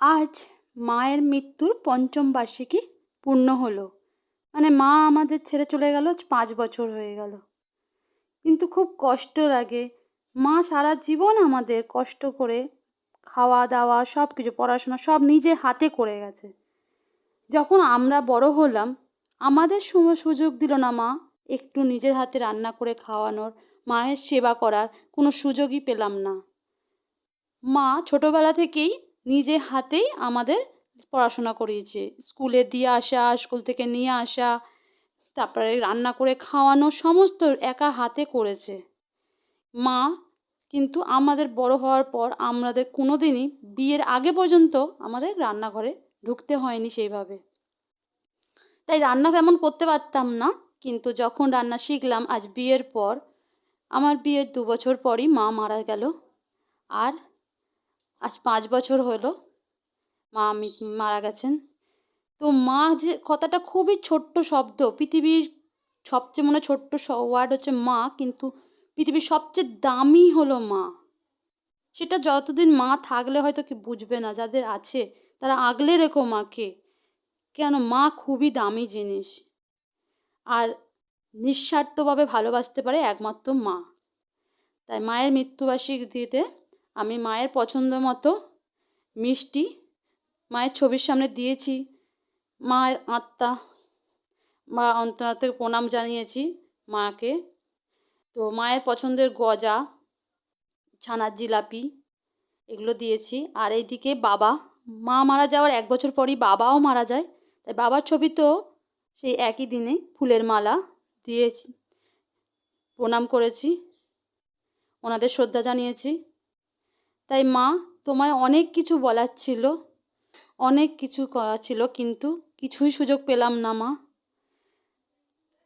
আজ মায়ের মৃত্যুর পঞ্চম বার্ষিকী পূর্ণ হলো। মানে মা আমাদের ছেড়ে চলে গেল, 5 বছর হয়ে গেল। কিন্তু খুব কষ্ট লাগে। মা সারা জীবন আমাদের কষ্ট করে খাওয়া দাওয়া সব কিছু, পড়াশোনা সব নিজে হাতে করে গেছে। যখন আমরা বড় হলাম, আমাদের সুযোগ দিল না মা একটু নিজের হাতে রান্না করে খাওয়ানোর, মায়ের সেবা করার কোনো সুযোগই পেলাম না। মা ছোটবেলা থেকেই নিজে হাতেই আমাদের পড়াশোনা করিয়েছে। স্কুলে দিয়ে আসা, স্কুল থেকে নিয়ে আসা, তারপরে রান্না করে খাওয়ানো, সমস্ত একা হাতে করেছে মা। কিন্তু আমাদের বড় হওয়ার পর আমাদের কোনোদিনই, বিয়ের আগে পর্যন্ত আমাদের রান্নাঘরে ঢুকতে হয়নি সেইভাবে। তাই রান্না তেমন করতে পারতাম না। কিন্তু যখন রান্না শিখলাম আজ বিয়ের পর, আমার বিয়ের 2 বছর পরই মা মারা গেল। আর আজ 5 বছর হলো মা মারা গেছেন। তো মা যে কথাটা খুবই ছোট্ট শব্দ, পৃথিবীর সবচেয়ে মনে ছোট্ট ওয়ার্ড হচ্ছে মা, কিন্তু পৃথিবীর সবচেয়ে দামি হলো মা। সেটা যতদিন মা থাকলে হয়তো কি বুঝবে না, যাদের আছে তারা আগলে রেখো মাকে। কেন, মা খুবই দামি জিনিস। আর নিঃস্বার্থভাবে ভালোবাসতে পারে একমাত্র মা। তাই মায়ের মৃত্যুবার্ষিকীতে আমি মায়ের পছন্দ মতো মিষ্টি মায়ের ছবির সামনে দিয়েছি। মায়ের আত্মা বা অন্তরাত্মাকে প্রণাম জানিয়েছি মাকে। তো মায়ের পছন্দের গজা, ছানার জিলাপি এগুলো দিয়েছি। আর এইদিকে বাবা, মা মারা যাওয়ার 1 বছর পরই বাবাও মারা যায়। তাই বাবার ছবিতেও সেই একই দিনে ফুলের মালা দিয়েছি, প্রণাম করেছি, ওনাদের শ্রদ্ধা জানিয়েছি। তাই মা, তোমায় অনেক কিছু বলার ছিল, অনেক কিছু করার ছিল, কিন্তু কিছুই সুযোগ পেলাম না মা।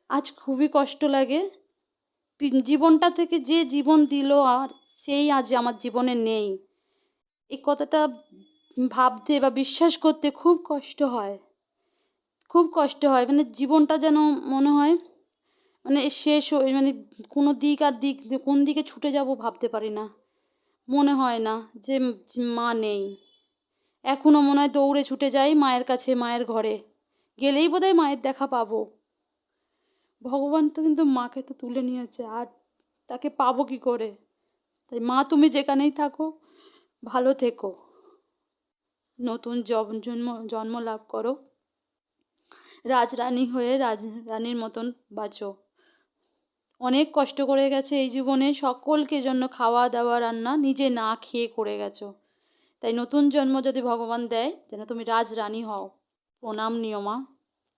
আজ খুবই কষ্ট লাগে। জীবনটা থেকে যে জীবন দিল, আর সেই আজ আমার জীবনে নেই। এই কথাটা ভাবতে বা বিশ্বাস করতে খুব কষ্ট হয়, খুব কষ্ট হয়। মানে জীবনটা যেন মনে হয় মানে শেষ মানে কোনো দিক আর দিক, কোন দিকে ছুটে যাব ভাবতে পারি না। মনে হয় না যে মা নেই। এখনো মনে হয় দৌড়ে ছুটে যাই মায়ের কাছে, মায়ের ঘরে গেলেই বোধহয় মায়ের দেখা পাবো। ভগবান তো কিন্তু মাকে তো তুলে নিয়েছে, আর তাকে পাবো কি করে? তাই মা, তুমি যেখানেই থাকো ভালো থেকো, নতুন জন্ম লাভ করো, রাজরানী হয়ে রাজরানীর মতন বাঁচো। অনেক কষ্ট করে গেছে এই জীবনে, সকলকে জন্য খাওয়া দাওয়া রান্না নিজে না খেয়ে করে গেছো। তাই নতুন জন্ম যদি ভগবান দেয়, যেন তুমি রাজরানী হও। প্রণাম নিও মা।